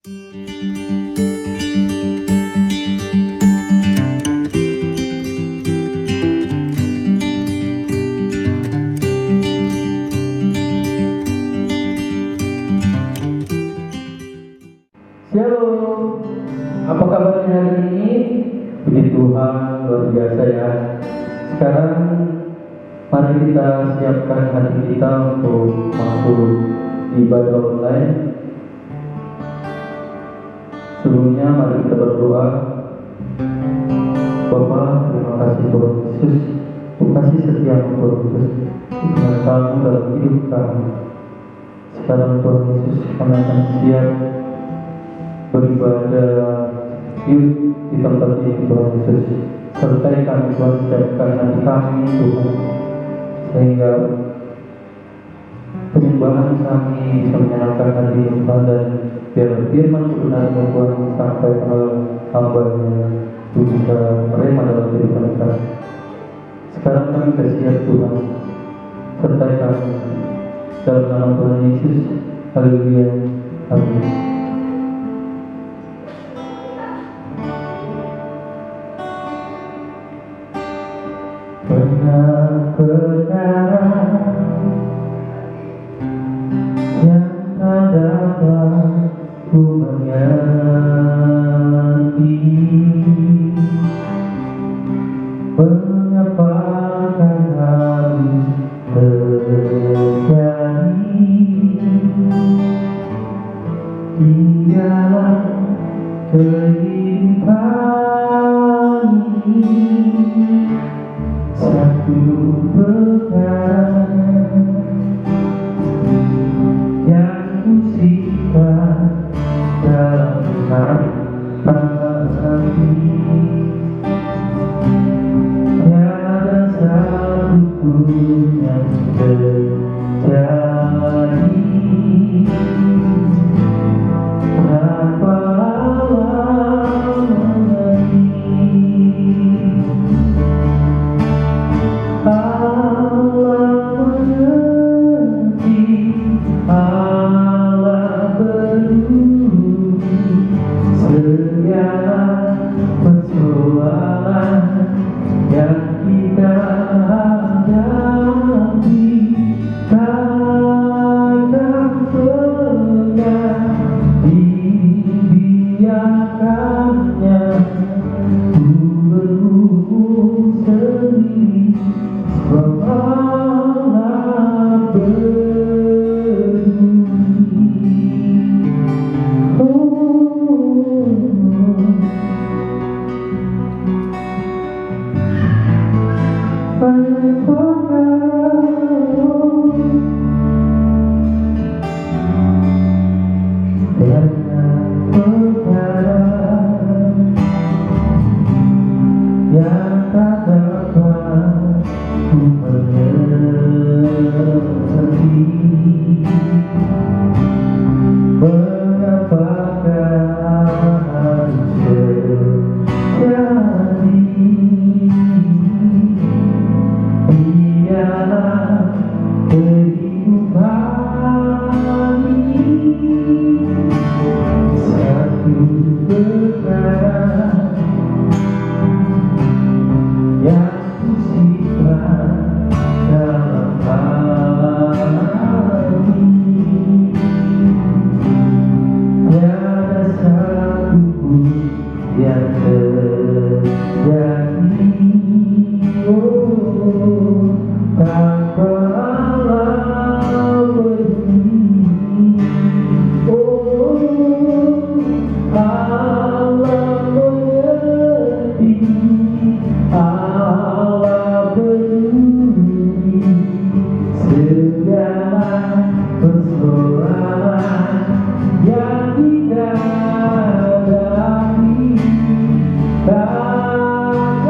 Shalom, apa kabarnya hari ini? Puji Tuhan, luar biasa ya. Sekarang mari kita siapkan hati kita untuk masuk ibadah online. Sebelumnya mari kita berdoa. Bapa, terima kasih Tuhan Yesus, terima kasih setia Tuhan Yesus dengan kamu dalam hidup kami. Sekarang Tuhan Yesus, kami akan siap beribadah yuk di tempat ini Tuhan Yesus. Sertai kami Tuhan, siapkan hati kami Tuhan, sehingga penyembahan kami bisa menyenangkan hati Tuhan, dan biar firman kebenaran Tuhan sampai ke hamba-Nya untuk bisa menerima dalam kehidupan kami. Sekarang kami bersiap Tuhan, sertai kami dalam nama Tuhan Yesus. Haleluya, amin. Banyak perkara yang tak dapat ku mengerti, mengapa kan harus terjadi di dalam kehidupan ini. Satu perkara yang ku simpan dalam hati, tiada satu pun yang terjadi tanpa Allah mengerti. Allah mengerti, Allah peduli segala persoalan yang kita hadapi. Kadang pernah dibiarkannya ku bergumul sendiri, sebab Allah peduli. Yang tak dapat ku mengerti, mengapakah harus terjadi di dalam kehidupan ini. Satu perkara yang ku simpan dalam hati, tiada satu pun yang terjadi tanpa Allah peduli. Allah mengerti, Allah peduli segala persoalan yang kita hadapi. Kadang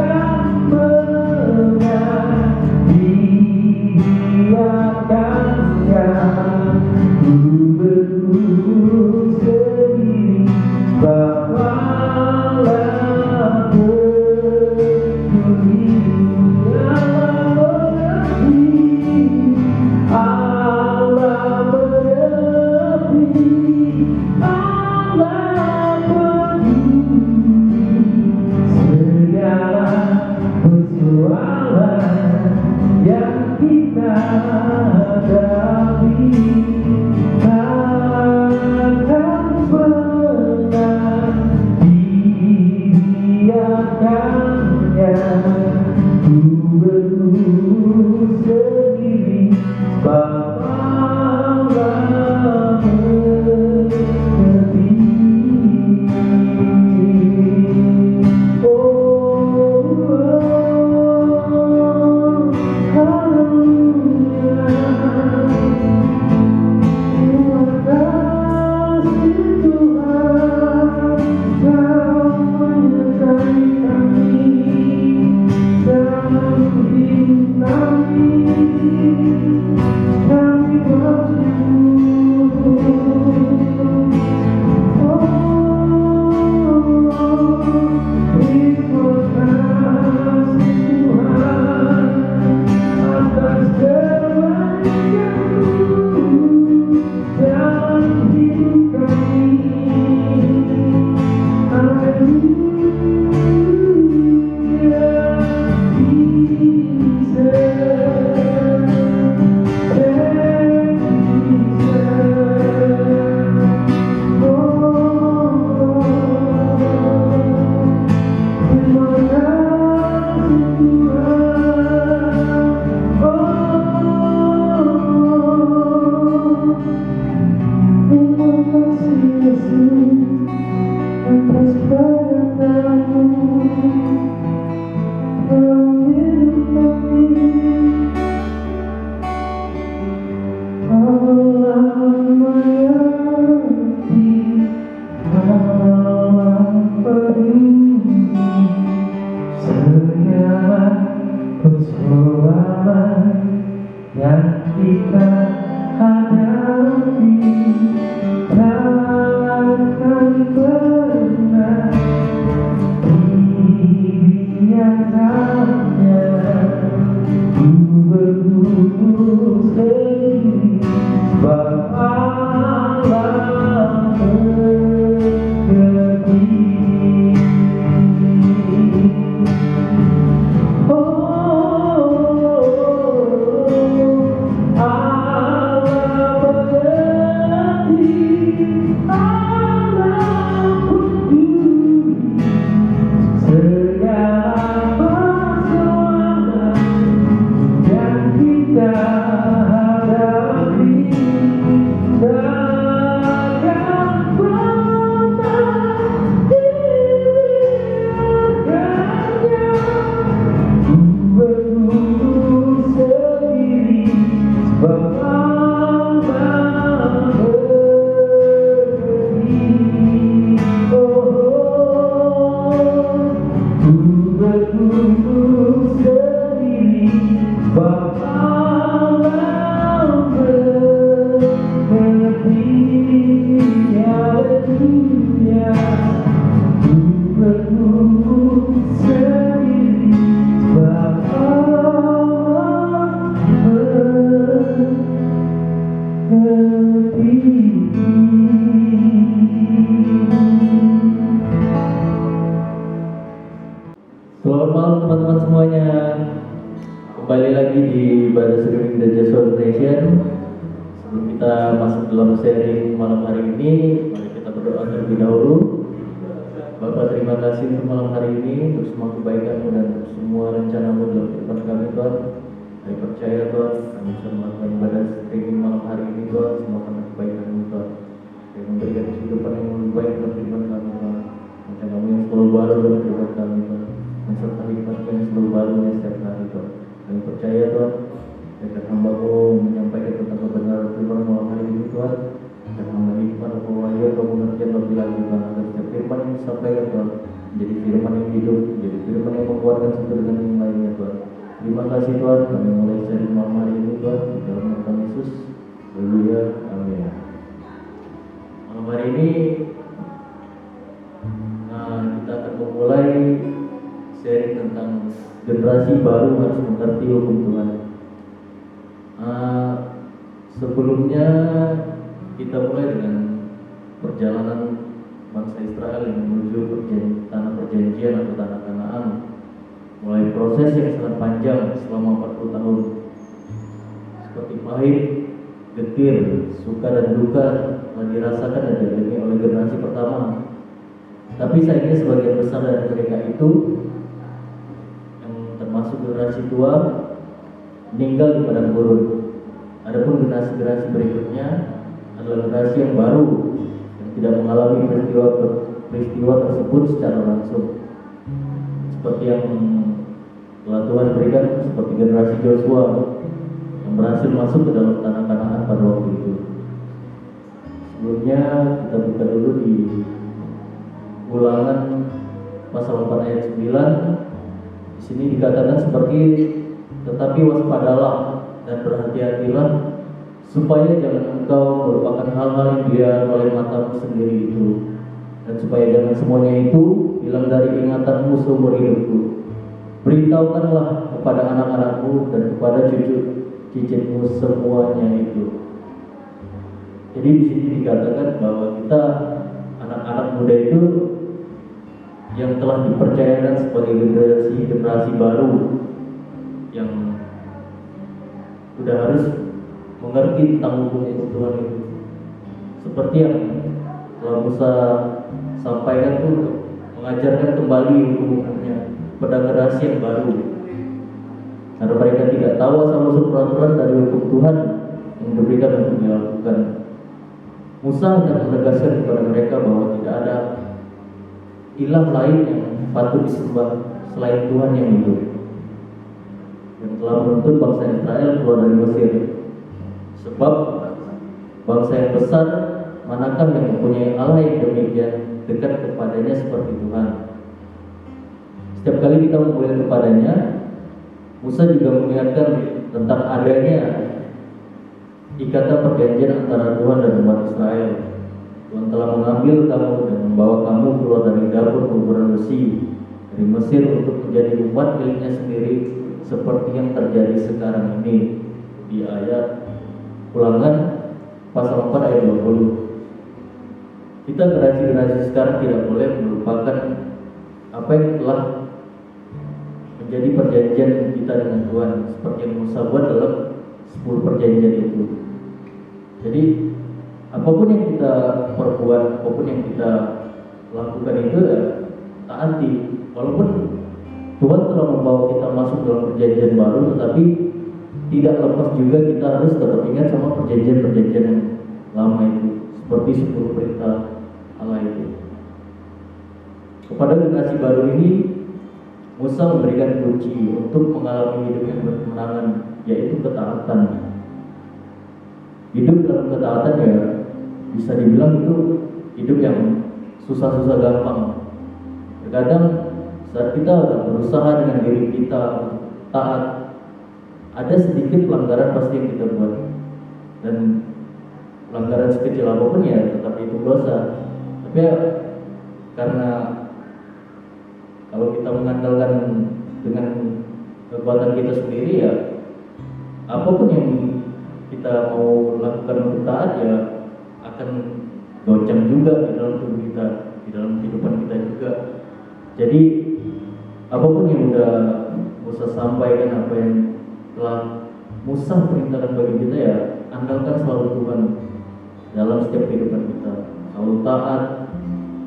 dalam seri malam hari ini, mari kita berdoa terlebih dahulu. Bapa, terima kasih untuk malam hari ini, untuk semua kebaikan-Mu dan untuk semua rencana-Mu dalam kehidupan kami, Tuhan. Kami percaya, Tuhan, kami bisa melakukan ibadah streaming malam hari ini, Tuhan, semua karena kebaikan-Mu, Tuhan. Yang memberikan kehidupan yang lebih baik dalam kehidupan kami, Tuhan. Rencana-Mu yang selalu baru dalam kehidupan kami, Tuhan. Dan serta hikmat-Mu yang selalu baru setiap hari, Tuhan. Kami percaya, Tuhan, agar hamba-Mu menyampaikan tentang kebenaran firman malam hari ini, Tuhan. Dan hamba hikmat bahwa ya Kau mengertian lebih lagi, Tuhan, agar setiap firman yang disampaikan, Tuhan, menjadi firman yang hidup, menjadi firman yang menguatkan satu dengan yang lainnya, Tuhan. Terima kasih, Tuhan. Kami mulai seri malam hari ini, Tuhan, di dalam nama Tuhan Yesus. Haleluya, amin. Malam hari ini kita akan memulai seri tentang generasi baru harus mengerti hukum Tuhan. Sebelumnya kita mulai dengan perjalanan bangsa Israel yang menuju tanah perjanjian atau tanah Kanaan. Mulai proses yang sangat panjang selama 40 tahun. Seperti pahit, getir, suka dan duka telah dirasakan dan dialami oleh generasi pertama. Tapi sayangnya sebagian besar dari mereka itu, yang termasuk generasi tua, meninggal di padang gurun. Adapun generasi berikutnya adalah generasi yang baru yang tidak mengalami peristiwa tersebut secara langsung, seperti yang telah Tuhan berikan, seperti generasi Joshua yang berhasil masuk ke dalam tanah Kanaan pada waktu itu. Sebelumnya kita buka dulu di Ulangan pasal 4 ayat 9. Di sini dikatakan seperti, tetapi waspadalah dan berhati-hatilah supaya jangan engkau melupakan hal-hal yang dilihat oleh matamu sendiri itu, dan supaya jangan semuanya itu hilang dari ingatanmu seumur hidupku. Beritahukanlah kepada anak-anakmu dan kepada cucu-cicitmu semuanya itu. Jadi di sini dikatakan bahwa kita anak-anak muda itu yang telah dipercayakan sebagai generasi baru yang sudah harus mengerti tentang hukum Tuhan itu, seperti yang telah Musa sampaikan itu, mengajarkan kembali hukum-hukumnya pada generasi yang baru, karena mereka tidak tahu asal-usul peraturan dari hukum Tuhan yang diberikan untuk dilakukan. Musa hendak menegaskan kepada mereka bahwa tidak ada ilah lain yang patut disembah selain Tuhan yang hidup, yang telah menuntut bangsa Israel keluar dari Mesir. Sebab bangsa yang besar manakah yang mempunyai Allah yang demikian dekat kepadanya seperti Tuhan. Setiap kali kita memanggil kepadanya, Musa juga mengingatkan tentang adanya ikatan perjanjian antara Tuhan dan umat Israel. Tuhan telah mengambil kamu dan membawa kamu keluar dari dapur kuburan besi dari Mesir untuk menjadi umat miliknya sendiri, seperti yang terjadi sekarang ini. Di ayat Ulangan pasal 4 ayat 20. Kita generasi sekarang tidak boleh melupakan apa yang telah menjadi perjanjian kita dengan Tuhan, seperti yang Musa buat dalam 10 perjanjian itu. Jadi apapun yang kita perbuat, apapun yang kita lakukan itu ya taati. Walaupun Tuhan telah membawa kita masuk dalam perjanjian baru, tetapi tidak lepas juga kita harus tetap ingat sama perjanjian-perjanjian yang lama itu, seperti 10 perintah Allah itu. Kepada generasi baru ini, Musa memberikan kunci untuk mengalami hidup yang berkemenangan, yaitu ketaatan. Hidup dalam ketaatan ya bisa dibilang itu hidup yang susah-susah gampang. Terkadang saat kita berusaha dengan diri kita taat, ada sedikit pelanggaran pasti yang kita buat, dan pelanggaran sekecil apapun ya tetap itu dosa. Tapi ya, karena kalau kita mengandalkan dengan kekuatan kita sendiri ya, apapun yang kita mau lakukan untuk taat ya akan goncang juga di dalam tubuh kita, di dalam kehidupan kita juga. Jadi apapun yang udah Musa sampaikan, apa yang telah Musa perintahkan bagi kita ya andalkan selalu Tuhan. dalam setiap kehidupan kita. Selalu taat,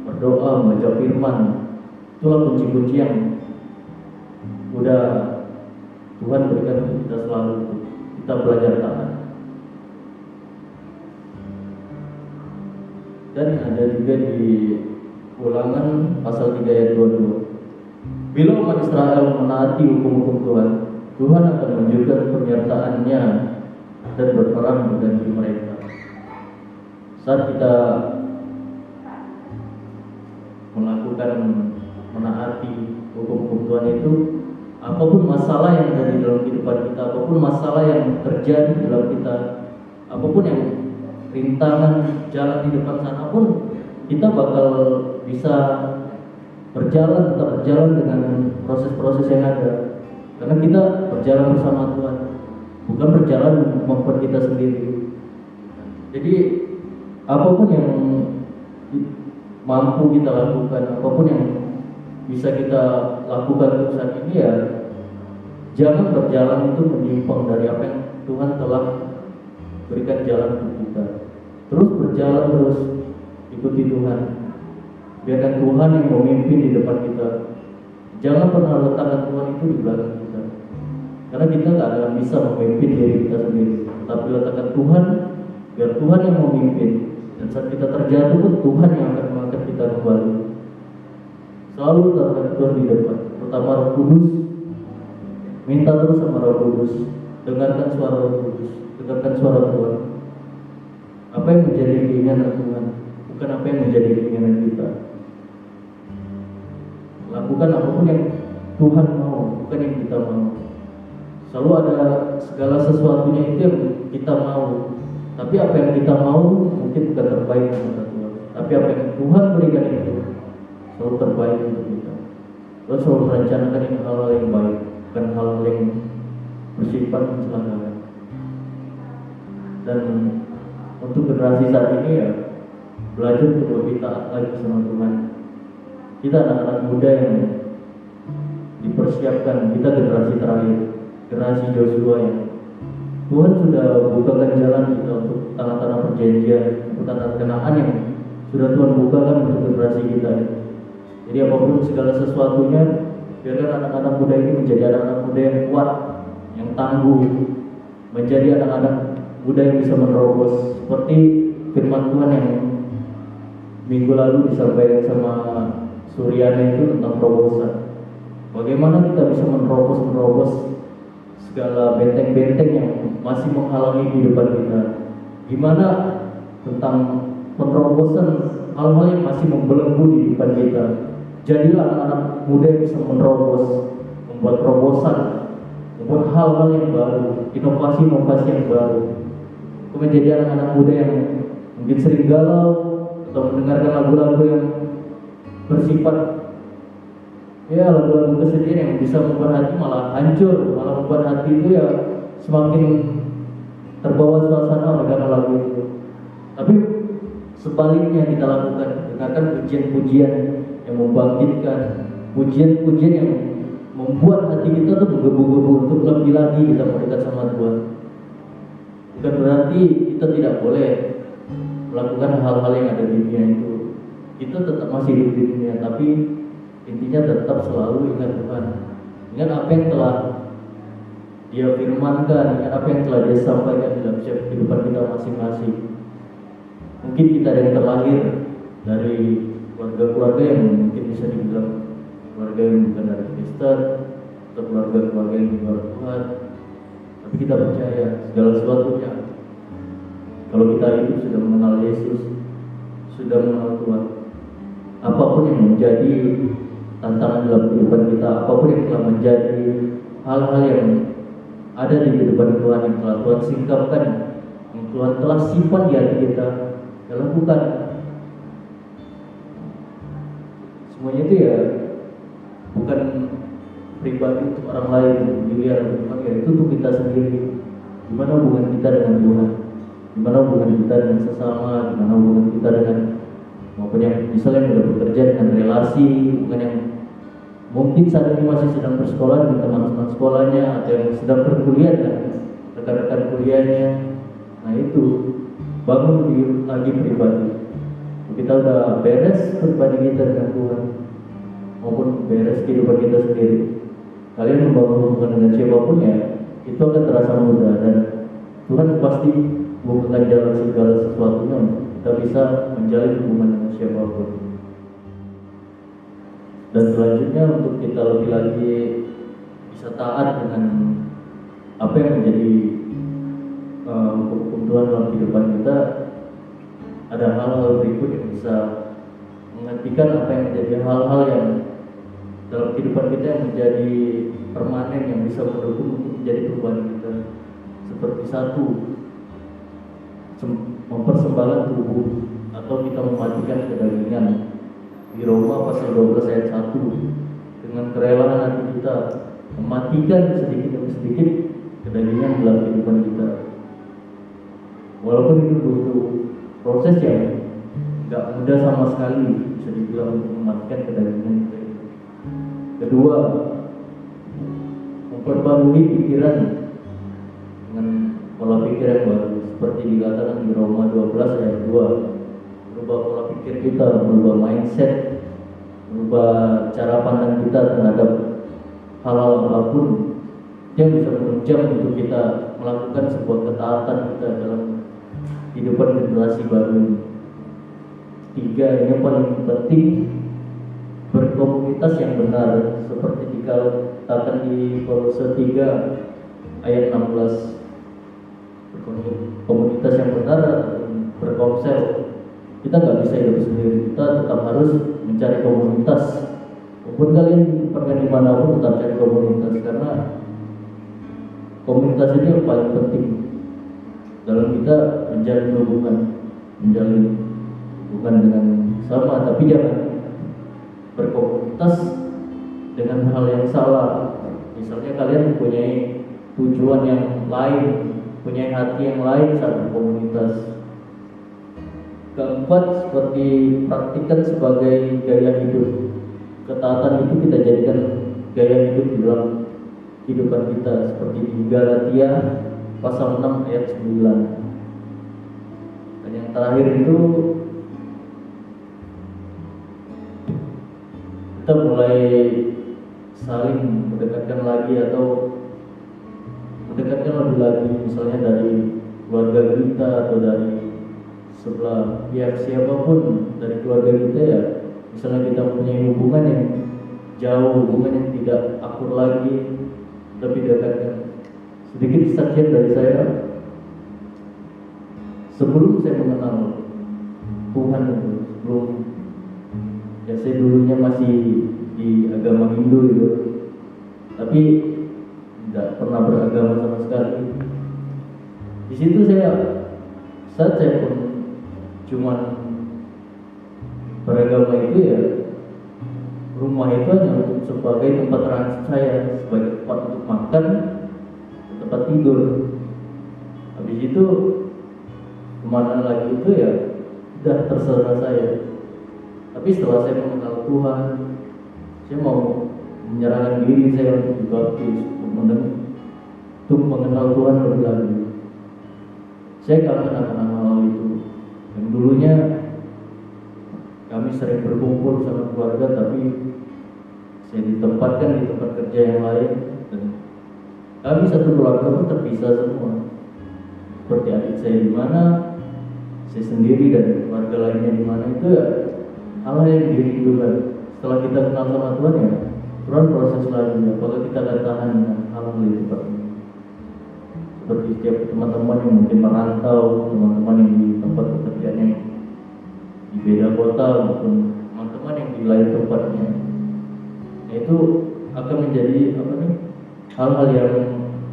berdoa, membaca firman. Itulah kunci-kunci yang udah Tuhan berikan untuk kita selalu. Kita belajar taat. Dan ada juga di Ulangan pasal 3 ayat 22. Bila umat Israel menaati hukum-hukum Tuhan, Tuhan akan menunjukkan penyertaannya dan berperang mengganti mereka. Saat kita melakukan menaati hukum-hukum Tuhan itu, apapun masalah yang ada di dalam kehidupan kita, apapun masalah yang terjadi di dalam kita, apapun yang rintangan jalan di depan sana pun, kita bakal bisa tetap berjalan dengan proses-proses yang ada. Karena kita berjalan bersama Tuhan, bukan berjalan membuat kita sendiri. Jadi apapun yang mampu kita lakukan, apapun yang bisa kita lakukan untuk saat ini, ya jangan berjalan itu menyimpang dari apa yang Tuhan telah berikan jalan untuk kita. Terus berjalan, terus ikuti Tuhan. Biarkan Tuhan yang memimpin di depan kita. Jangan pernah letakkan Tuhan itu di belakang kita, karena kita tak akan bisa memimpin diri kita sendiri. Tapi letakkan Tuhan, biar Tuhan yang memimpin. Dan saat kita terjatuh pun Tuhan yang akan mengangkat kita kembali. Selalu letakkan Tuhan di depan. Pertama Roh Kudus, minta terus sama Roh Kudus. Dengarkan suara Roh Kudus, dengarkan suara Tuhan. Apa yang menjadi keinginan Tuhan, bukan apa yang menjadi keinginan kita. Lakukan apapun yang Tuhan mau, bukan yang kita mau. Selalu ada segala sesuatunya itu yang kita mau. Tapi apa yang kita mau mungkin bukan terbaik untuk Tuhan. Tapi apa yang Tuhan berikan itu selalu terbaik untuk kita. Lalu selalu merencanakan hal-hal yang baik, bukan hal yang bersifat mencelakakan. Dan untuk generasi saat ini, ya belajar untuk lebih taat lagi sama Tuhan. Kita anak-anak muda yang dipersiapkan, kita generasi terakhir, generasi Joshua yang Tuhan sudah bukakan jalan kita untuk tanah-tanah perjanjian, untuk tanah Kanaan yang sudah Tuhan bukakan untuk generasi kita. Jadi apapun segala sesuatunya, biarkan anak-anak muda ini menjadi anak-anak muda yang kuat, yang tangguh, menjadi anak-anak muda yang bisa menerobos. Seperti firman Tuhan yang minggu lalu disampaikan sama Suryana itu tentang terobosan. Bagaimana kita bisa menerobos segala benteng-benteng yang masih menghalangi kehidupan kita. Gimana tentang penerobosan hal-hal yang masih membelenggu di depan kita. Jadilah anak-anak muda yang bisa menerobos, membuat terobosan, membuat hal-hal yang baru, inovasi-inovasi yang baru. Menjadi anak-anak muda yang mungkin sering galau atau mendengarkan lagu-lagu yang bersifat lagu-lagu kesedihan yang bisa membuat hati malah hancur, malah membuat hati itu ya semakin terbawa suasana dengan lagu itu. Tapi sebaliknya kita lakukan, dengarkan pujian-pujian yang membangkitkan, pujian-pujian yang membuat hati kita tuh menggebu-gebu untuk lebih lagi kita mendekat sama Tuhan. Bukan berarti kita tidak boleh melakukan hal-hal yang ada di dunia itu. Kita tetap masih hidup di dunia, tapi intinya tetap selalu ingat Tuhan. Ingat apa yang telah Dia firmankan, ingat apa yang telah Dia sampaikan dalam kehidupan kita masing-masing. Mungkin kita yang terlahir dari keluarga-keluarga yang mungkin bisa dibilang keluarga yang bukan dari Kristen atau keluarga-keluarga yang di luar Tuhan. Tapi kita percaya segala sesuatunya, kalau kita itu sudah mengenal Yesus, sudah mengenal Tuhan, apapun yang menjadi tantangan dalam kehidupan kita, apapun yang telah menjadi hal-hal yang ada di kehidupan Tuhan, yang telah Tuhan singkapkan, yang Tuhan telah simpan di hati kita, ya lakukan. Semuanya itu ya bukan pribadi untuk orang lain, dilihat ya itu untuk kita sendiri. Gimana hubungan kita dengan Tuhan, gimana hubungan kita dengan sesama, gimana hubungan kita dengan maupun yang misalnya yang sudah bekerja dengan relasi, bukan yang mungkin saat ini masih sedang bersekolah dengan teman-teman sekolahnya, atau yang sedang berkuliah dengan rekan-rekan kuliahnya. Nah itu bangun lagi pribadi. Kita udah beres pribadi kita dengan Tuhan maupun beres kehidupan kita sendiri, kalian membangun hubungan dengan siapapun ya, itu akan terasa mudah, dan Tuhan pasti bukakan jalan segala sesuatunya untuk kita bisa menjalin hubungan dengan siapapun. Dan selanjutnya untuk kita lebih lagi bisa taat dengan apa yang menjadi hukum Tuhan dalam kehidupan kita, ada hal-hal berikut yang bisa menghentikan apa yang menjadi hal-hal yang dalam kehidupan kita yang menjadi permanen, yang bisa mendukung untuk menjadi perubahan kita. Seperti satu, mempersembahkan tubuh atau kita mematikan kedagingan. Di Roma pasal 12 ayat 1, dengan kerelaan hati kita mematikan sedikit demi sedikit kedagingan dalam kehidupan kita. Walaupun itu butuh proses yang nggak mudah sama sekali, bisa dibilang, untuk mematikan kedagingan kita. Kedua, memperbarui pikiran dengan pola pikir yang baru, seperti dikatakan di Roma 12 ayat 2. Merubah pola pikir kita, merubah mindset, merubah cara pandang kita terhadap hal-hal apapun yang bisa menunjang untuk kita melakukan sebuah ketaatan kita dalam kehidupan generasi baru. Tiga, yang paling penting, berkomunitas yang benar, seperti dikatakan di Kolose 3 ayat 16. Komunitas yang benar, berkonsel. Kita nggak bisa hidup sendiri, kita tetap harus mencari komunitas. Walaupun kalian pergi dimanapun, tetap cari komunitas, karena komunitas ini yang paling penting dalam kita menjalin hubungan dengan sama. Tapi jangan berkomunitas dengan hal yang salah. Misalnya kalian mempunyai tujuan yang lain, punya hati yang lain saat berkomunitas. Keempat, seperti praktikkan sebagai gaya hidup. Ketaatan itu kita jadikan gaya hidup dalam kehidupan kita, seperti di Galatia pasal 6 ayat 9. Dan yang terakhir itu, kita mulai saling mendekatkan lagi atau mendekatkan lebih lagi, misalnya dari keluarga kita atau dari sebelah pihak siapapun dari keluarga kita ya. Misalnya kita mempunyai hubungan yang jauh, hubungan yang tidak akur lagi, lebih dekatkan. Sedikit kesaksian dari saya, sebelum saya mengenal Tuhan, sebelum ya saya dulunya masih di agama Hindu gitu, tapi tidak pernah beragama sama sekali. Di situ saat saya pun cuman beragama itu ya, rumah itu hanya untuk sebagai tempat transit saya, sebagai tempat untuk makan, tempat tidur. Habis itu kemana lagi itu ya udah terserah saya. Tapi setelah saya mengenal Tuhan, saya mau menyerahkan diri saya untuk dibaptis, untuk mengenal Tuhan lebih lagi. Saya kangen akan hal itu. Yang dulunya kami sering berkumpul sama keluarga, tapi saya ditempatkan di tempat kerja yang lain, dan kami satu keluarga pun terpisah semua. Seperti adik saya di mana, saya sendiri, dan keluarga lainnya di mana. Itu ya hal yang dirindukan. Setelah kita kenal sama Tuhan ya, Tuhan proses lagi apakah kita akan tahan dengan hal-hal itu seperti ini. Seperti setiap teman-teman yang mungkin merantau, teman-teman yang di tempat pekerjaannya di beda kota, maupun teman-teman yang di lain tempatnya, itu akan menjadi hal-hal yang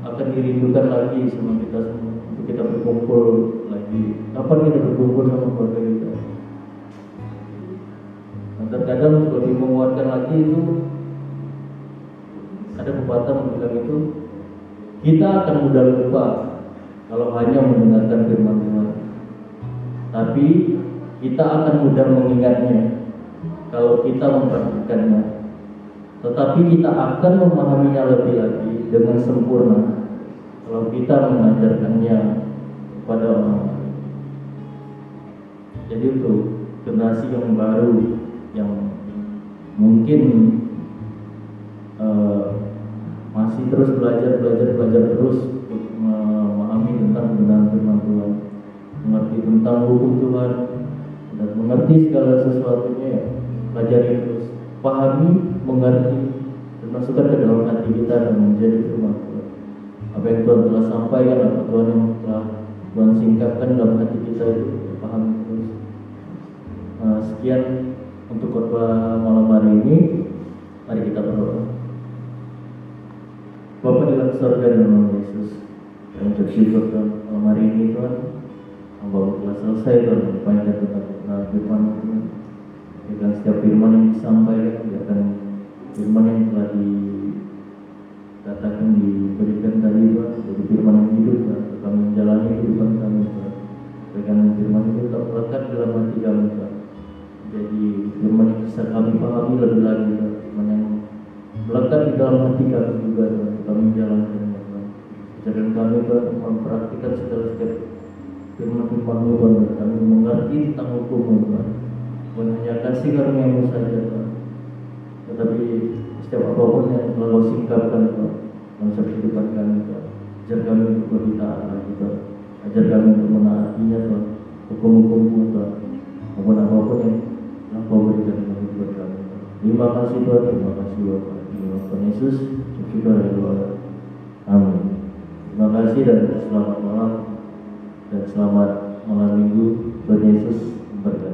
akan dirindukan lagi sama kita semua, untuk kita berkumpul lagi. Kapan kita berkumpul sama keluarga kita? Dan terkadang lebih menguatkan lagi itu, ada pepatah bilang itu, kita akan mudah lupa kalau hanya mendengarkan firman Tuhan, tapi kita akan mudah mengingatnya kalau kita memperhatikannya. Tetapi kita akan memahaminya lebih lagi dengan sempurna kalau kita mengajarkannya kepada orang lain. Jadi untuk generasi yang baru yang mungkin masih terus belajar terus untuk memahami tentang kebenaran firman Tuhan, mengerti tentang hukum Tuhan, dan mengerti segala sesuatunya ya, pelajari terus, pahami, mengerti, dan masukkan ke dalam hati kita dan menjadi firman Tuhan. Apa yang Tuhan telah sampaikan, apa Tuhan yang telah Tuhan singkapkan dalam hati kita itu pahami terus. Sekian untuk khotbah malam hari ini. Mari kita berdoa. Bapa di dalam surga dan nama Yesus, kami bersyukur Tuhan malam hari ini Tuhan, hamba telah selesai Tuhan menyampaikan tentang firman Tuhan. Biarkan setiap firman yang disampaikan, biarkan firman yang telah dikatakan diberikan tadi Tuhan, jadi firman yang hidup Tuhan, untuk kami menjalani kehidupan kami Tuhan. Biarkan firman itu tetap melekat dalam hati kami Tuhan. Jadi firman yang bisa kami pahami lebih lagi Tuhan, firman yang melekat di dalam hati kami juga Tuhan, kami menjalankannya Tuhan. Ajarkan kami Tuhan mempraktikkan setiap firman-firman-Mu Tuhan, dan kami mengerti tentang hukum-Mu Tuhan. Bukan hanya kasih karunia-Mu saja Tuhan, tetapi setiap apapun yang telah Kau singkapkan Tuhan dalam kehidupan kami Tuhan. Ajar kami untuk lebih taat lagi Tuhan. Ajar kami untuk menaatinya Tuhan, hukum-hukum-Mu Tuhan, maupun apapun yang telah Kau berikan dalam hidup kami Tuhan. Terima kasih Tuhan, terima kasih Bapak. Tuhan Yesus, syukur ya Tuhan. Amin. Terima kasih dan selamat malam dan selamat malam minggu. Tuhan Yesus memberkati.